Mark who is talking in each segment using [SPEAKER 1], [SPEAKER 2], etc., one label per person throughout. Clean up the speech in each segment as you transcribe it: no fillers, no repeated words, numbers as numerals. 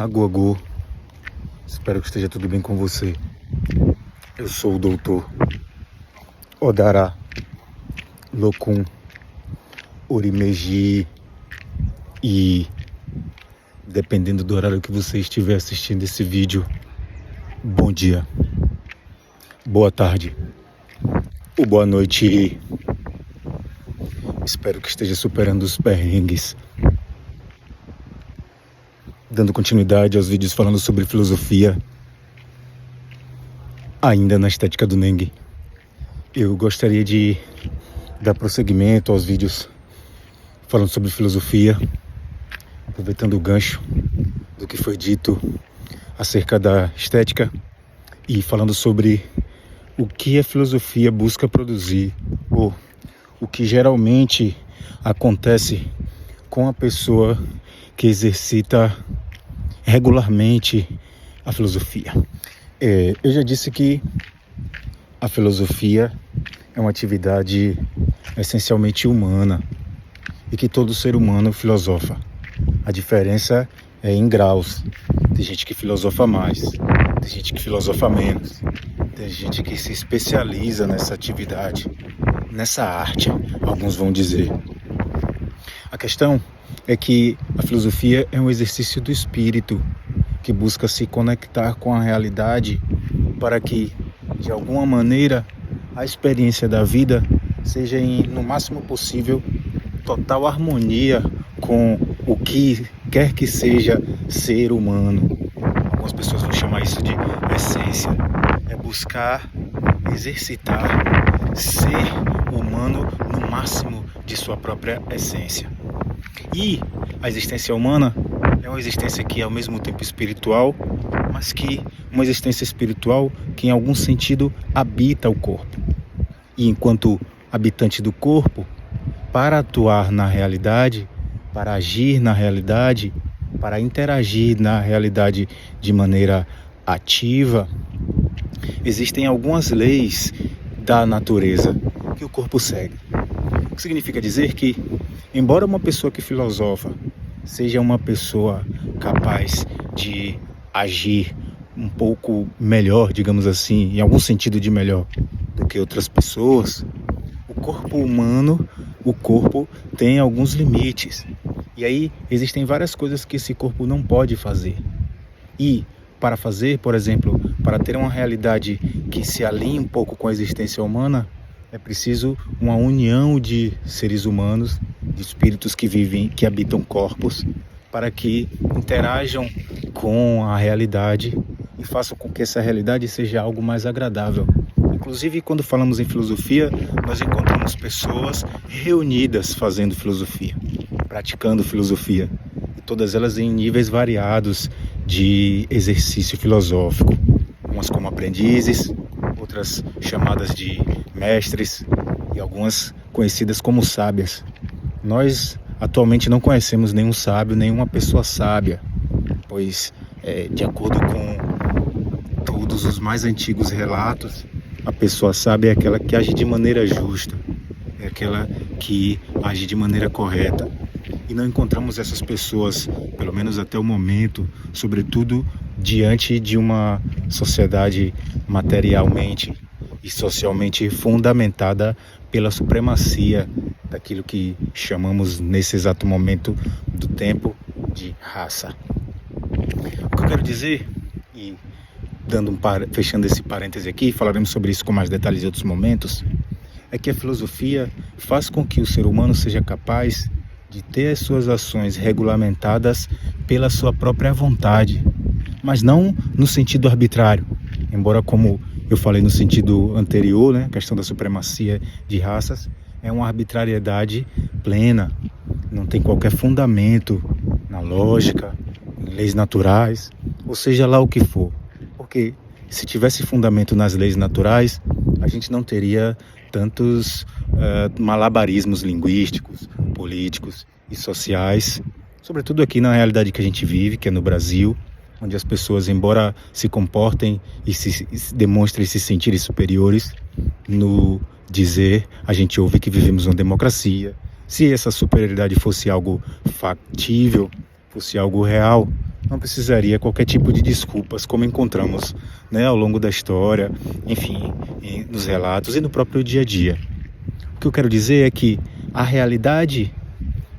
[SPEAKER 1] Aguagô, espero que esteja tudo bem com você. Eu sou o doutor Odará Lokun Orimeji e, dependendo do horário que você estiver assistindo esse vídeo, bom dia, boa tarde ou boa noite. Espero que esteja superando os perrengues. Dando continuidade aos vídeos falando sobre filosofia, ainda na estética do Neng, eu gostaria de dar prosseguimento aos vídeos falando sobre filosofia, aproveitando o gancho do que foi dito acerca da estética e falando sobre o que a filosofia busca produzir, ou o que geralmente acontece com a pessoa que exercita regularmente a filosofia. Eu já disse que a filosofia é uma atividade essencialmente humana e que todo ser humano filosofa. A diferença é em graus. Tem gente que filosofa mais, tem gente que filosofa menos, tem gente que se especializa nessa atividade, nessa arte, alguns vão dizer. A questão é que a filosofia é um exercício do espírito que busca se conectar com a realidade para que, de alguma maneira, a experiência da vida seja no máximo possível total harmonia com o que quer que seja ser humano. Algumas pessoas vão chamar isso de essência. É buscar exercitar, ser humano no máximo de sua própria essência. E a existência humana é uma existência que é ao mesmo tempo espiritual, mas que uma existência espiritual que em algum sentido habita o corpo. E enquanto habitante do corpo, para atuar na realidade, para agir na realidade, para interagir na realidade de maneira ativa, existem algumas leis da natureza que o corpo segue. O que significa dizer que, embora uma pessoa que filosofa seja uma pessoa capaz de agir um pouco melhor, digamos assim, em algum sentido de melhor do que outras pessoas, o corpo humano, o corpo tem alguns limites. E aí existem várias coisas que esse corpo não pode fazer. E para fazer, por exemplo, para ter uma realidade que se alinhe um pouco com a existência humana, é preciso uma união de seres humanos, de espíritos que vivem, que habitam corpos, para que interajam com a realidade e façam com que essa realidade seja algo mais agradável. Inclusive, quando falamos em filosofia, nós encontramos pessoas reunidas fazendo filosofia, praticando filosofia, e todas elas em níveis variados de exercício filosófico, umas como aprendizes, outras chamadas de mestres e algumas conhecidas como sábias. Nós atualmente não conhecemos nenhum sábio, nenhuma pessoa sábia, pois de acordo com todos os mais antigos relatos, a pessoa sábia é aquela que age de maneira justa, é aquela que age de maneira correta. E não encontramos essas pessoas, pelo menos até o momento, sobretudo diante de uma sociedade materialmente e socialmente fundamentada pela supremacia daquilo que chamamos nesse exato momento do tempo de raça. O que eu quero dizer, e fechando esse parêntese aqui, falaremos sobre isso com mais detalhes em outros momentos, é que a filosofia faz com que o ser humano seja capaz de ter as suas ações regulamentadas pela sua própria vontade, mas não no sentido arbitrário, embora, como eu falei no sentido anterior, a questão da supremacia de raças é uma arbitrariedade plena, não tem qualquer fundamento na lógica, em leis naturais, ou seja lá o que for, porque se tivesse fundamento nas leis naturais, a gente não teria tantos malabarismos linguísticos, políticos e sociais, sobretudo aqui na realidade que a gente vive, que é no Brasil, onde as pessoas, embora se comportem e se demonstrem se sentirem superiores, no dizer, a gente ouve que vivemos uma democracia. Se essa superioridade fosse algo factível, fosse algo real, não precisaria qualquer tipo de desculpas, como encontramos, né, ao longo da história, enfim, nos relatos e no próprio dia a dia. O que eu quero dizer é que a realidade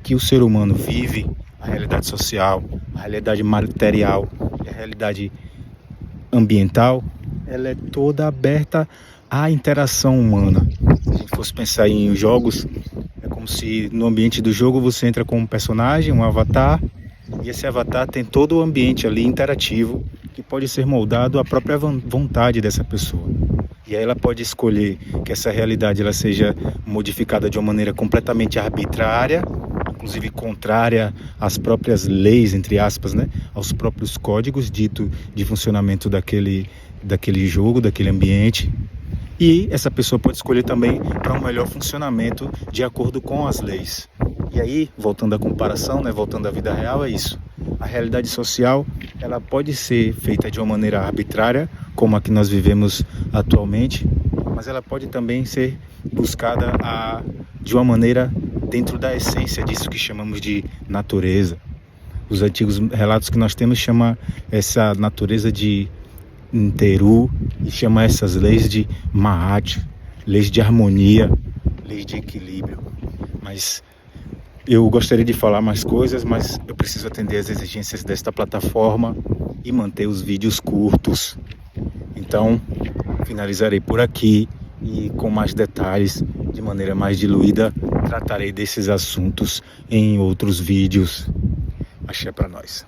[SPEAKER 1] que o ser humano vive, a realidade social, a realidade material e a realidade ambiental, ela é toda aberta à interação humana. Se a gente fosse pensar em jogos, é como se no ambiente do jogo você entra com um personagem, um avatar, e esse avatar tem todo o ambiente ali interativo que pode ser moldado à própria vontade dessa pessoa. E aí ela pode escolher que essa realidade ela seja modificada de uma maneira completamente arbitrária, inclusive contrária às próprias leis, entre aspas, né? Aos próprios códigos dito de funcionamento daquele jogo, daquele ambiente. E essa pessoa pode escolher também para um melhor funcionamento de acordo com as leis. E aí, voltando à comparação, né, voltando à vida real, é isso. A realidade social, ela pode ser feita de uma maneira arbitrária, como a que nós vivemos atualmente, mas ela pode também ser buscada de uma maneira dentro da essência disso que chamamos de natureza. Os antigos relatos que nós temos chamam essa natureza de Teru e chama essas leis de Maat, leis de harmonia, leis de equilíbrio. Mas eu gostaria de falar mais coisas, mas eu preciso atender às exigências desta plataforma e manter os vídeos curtos. Então, finalizarei por aqui e com mais detalhes, de maneira mais diluída, tratarei desses assuntos em outros vídeos. Axé pra nós.